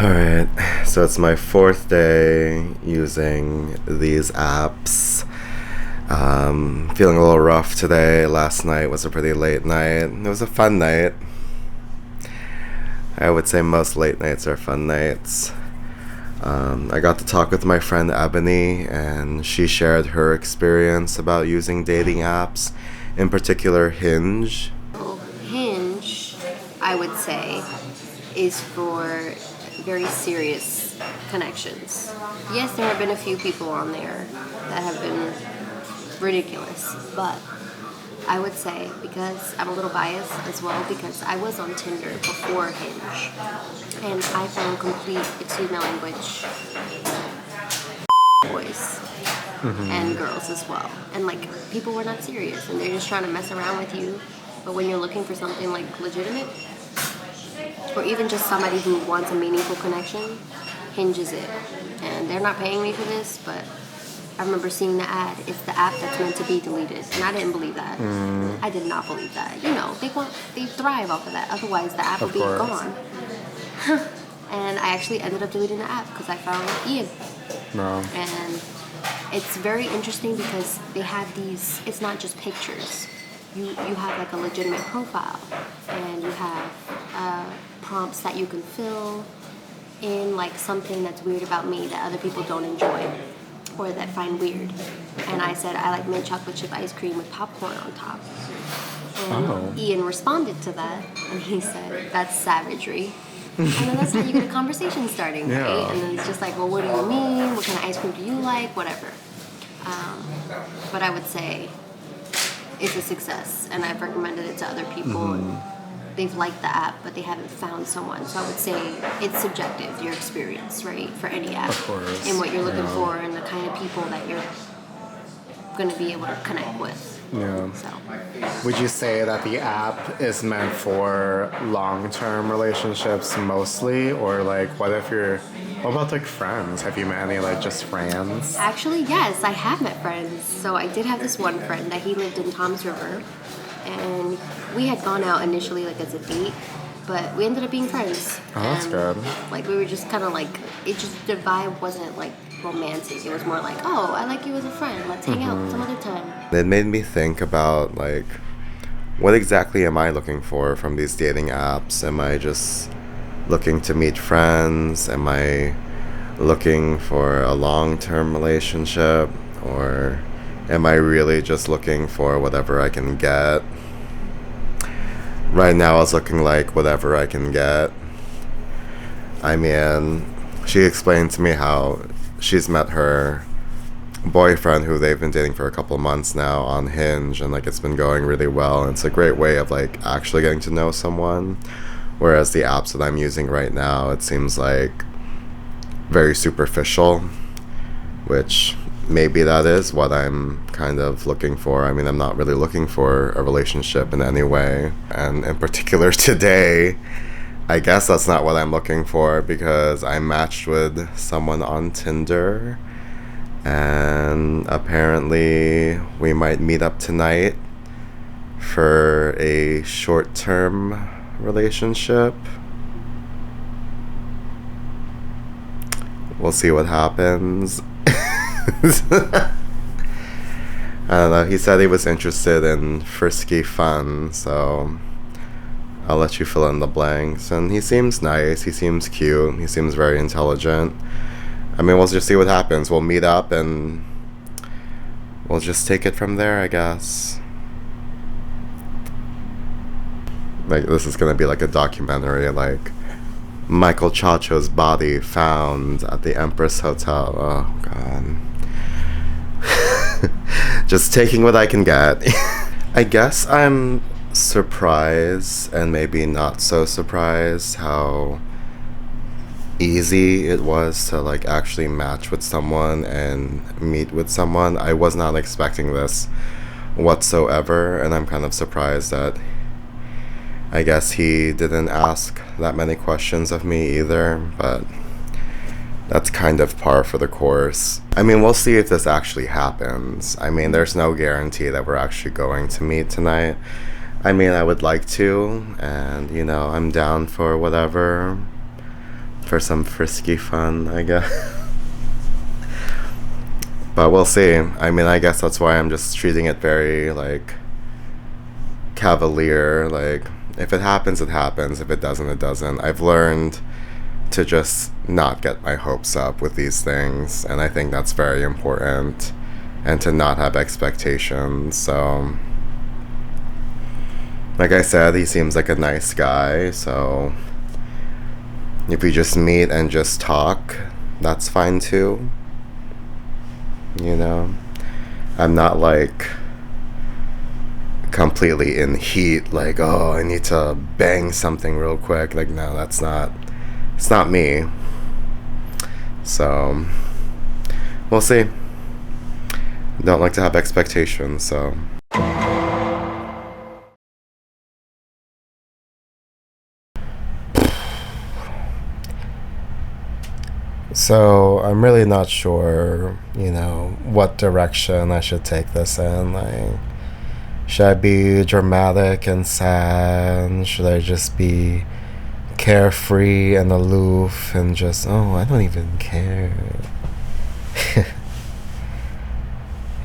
Alright, so it's my fourth day using these apps. Feeling a little rough today. Last night was a pretty late night. It was a fun night. I would say most late nights are fun nights. I got to talk with my friend Ebony, and she shared her experience about using dating apps, in particular Hinge. Hinge, I would say, is for very serious connections. Yes, there have been a few people on there that have been ridiculous, but I would say, because I'm a little biased as well, because I was on Tinder before Hinge, and I found complete, excuse my language, boys and girls as well. And like, people were not serious, and they're just trying to mess around with you. But when you're looking for something like legitimate, or even just somebody who wants a meaningful connection, Hinge is it. And they're not paying me for this, but I remember seeing the ad. It's the app that's meant to be deleted, and I didn't believe that. I did not believe that. You know, they thrive off of that. Otherwise, the app would be gone. And I actually ended up deleting the app because I found Ian. No. And it's very interesting because they have these. It's not just pictures. You have like a legitimate profile, and you have prompts that you can fill in, like something that's weird about me that other people don't enjoy or that find weird. And I said I like mint chocolate chip ice cream with popcorn on top. And Ian responded to that, and he said, "That's savagery." And then that's how you get a conversation starting, right? Yeah. And then it's just like, well, what do you mean? What kind of ice cream do you like? Whatever. But I would say it's a success, and I've recommended it to other people. And they've liked the app, but they haven't found someone. So I would say it's subjective, your experience, right, for any app. Of course. And what you're looking for and the kind of people that you're going to be able to connect with. Yeah. So Would you say that the app is meant for long-term relationships mostly, or like what about like friends? Have you met any like just friends? actually, yes, I have met friends. So I did have this one friend that he lived in Toms River, and we had gone out initially like as a date, but we ended up being friends. Oh, that's And, good. Like we were just kind of like, the vibe wasn't like romantic. It was more like, oh, I like you as a friend. Let's hang out some other time. It made me think about, like, what exactly am I looking for from these dating apps? Am I just looking to meet friends? Am I looking for a long-term relationship? Or am I really just looking for whatever I can get? Right now, it's looking like whatever I can get. I mean, she explained to me how she's met her boyfriend, who they've been dating for a couple months now, on Hinge, and like it's been going really well, and it's a great way of like actually getting to know someone. Whereas the apps that I'm using right now, it seems like very superficial, which maybe that is what I'm kind of looking for. I mean, I'm not really looking for a relationship in any way, and in particular today, I guess that's not what I'm looking for, because I matched with someone on Tinder, and apparently we might meet up tonight for a short-term relationship. We'll see what happens. I don't know. He said he was interested in frisky fun, so I'll let you fill in the blanks. And he seems nice. He seems cute. He seems very intelligent. I mean, we'll just see what happens. We'll meet up and we'll just take it from there, I guess. Like, this is gonna be like a documentary, like Michael Chacho's body found at the Empress Hotel. Oh, God. Just taking what I can get. I guess I'm surprised, and maybe not so surprised, how easy it was to like actually match with someone and meet with someone. I was not expecting this whatsoever, and I'm kind of surprised that I guess he didn't ask that many questions of me either, but that's kind of par for the course. I mean, we'll see if this actually happens. I mean, there's no guarantee that we're actually going to meet tonight. I mean, I would like to, and, you know, I'm down for whatever. for some frisky fun, I guess. But we'll see. I mean, I guess that's why I'm just treating it very, like, cavalier. Like, if it happens, it happens. If it doesn't, it doesn't. I've learned to just not get my hopes up with these things, and I think that's very important, and to not have expectations. So, like I said, he seems like a nice guy, so if we just meet and just talk, that's fine too. You know, I'm not like completely in heat, like, oh, I need to bang something real quick. Like, no, it's not me. So, we'll see. Don't like to have expectations, so. So I'm really not sure, what direction I should take this in. Like, should I be dramatic and sad? Should I just be carefree and aloof and just, oh, I don't even care?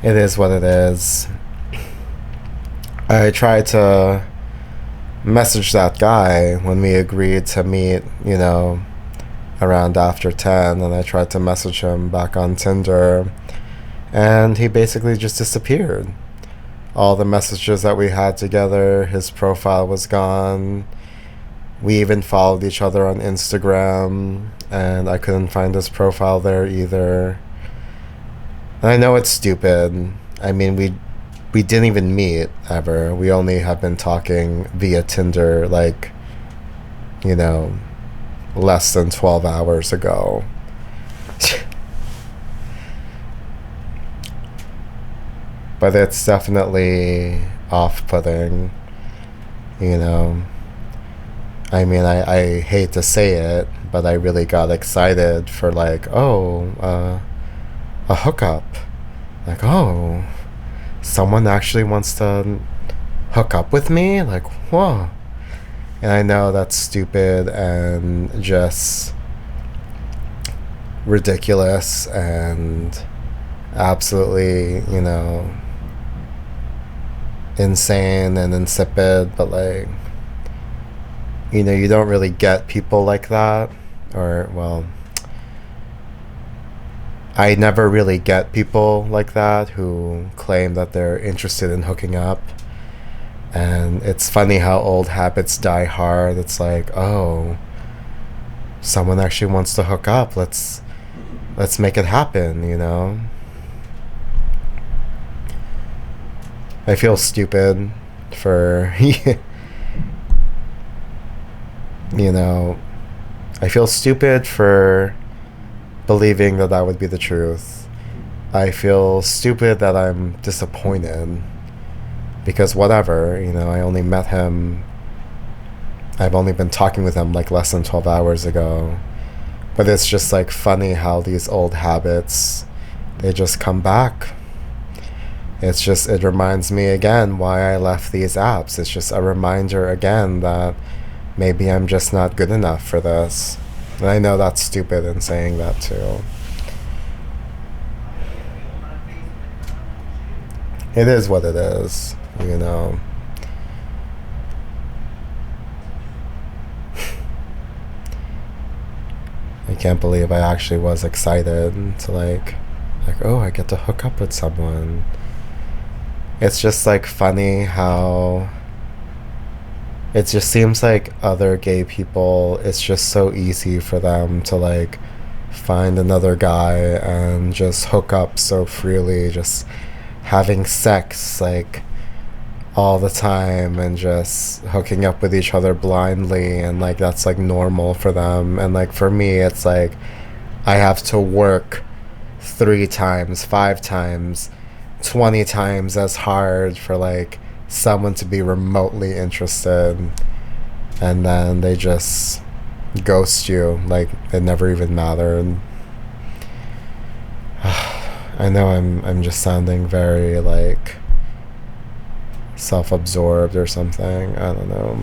It is what it is. I tried to message that guy when we agreed to meet, around after 10, and I tried to message him back on Tinder, and he basically just disappeared. All the messages that we had together, his profile was gone. We even followed each other on Instagram, and I couldn't find his profile there either. And I know it's stupid. I mean, we didn't even meet ever. We only have been talking via Tinder, like, less than 12 hours ago. But it's definitely off-putting, I mean, I hate to say it, but I really got excited for, like, a hookup. Like, oh, someone actually wants to hook up with me? Like, whoa. And I know that's stupid and just ridiculous and absolutely, insane and insipid, but, like, you don't really get people like that. Or, well, I never really get people like that who claim that they're interested in hooking up. And it's funny how old habits die hard. It's like, oh, someone actually wants to hook up. Let's make it happen, I feel stupid for, I feel stupid for believing that would be the truth. I feel stupid that I'm disappointed. Because whatever, I only met him, I've only been talking with him like less than 12 hours ago. But it's just like funny how these old habits, they just come back. It reminds me again why I left these apps. It's just a reminder again that maybe I'm just not good enough for this. And I know that's stupid in saying that too. It is what it is. I can't believe I actually was excited to like, oh, I get to hook up with someone. It's just like funny how it just seems like other gay people, it's just so easy for them to like find another guy and just hook up so freely, just having sex like all the time and just hooking up with each other blindly, and like that's like normal for them. And like for me, it's like I have to work 3 times, 5 times, 20 times as hard for like someone to be remotely interested, and then they just ghost you like it never even mattered. I know I'm just sounding very like self-absorbed or something. I don't know.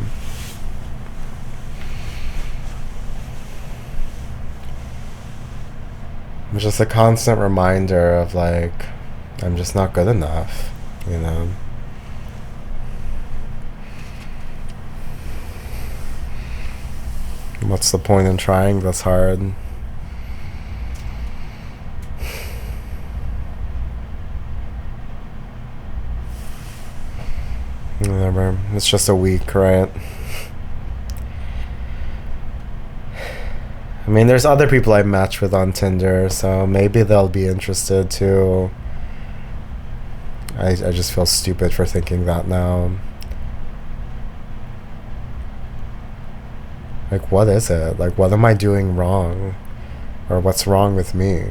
It's just a constant reminder of like, I'm just not good enough, you know? What's the point in trying this hard? Whatever. It's just a week, right? I mean, there's other people I match with on Tinder, so maybe they'll be interested too. I just feel stupid for thinking that now. Like, what is it? Like, what am I doing wrong? Or what's wrong with me?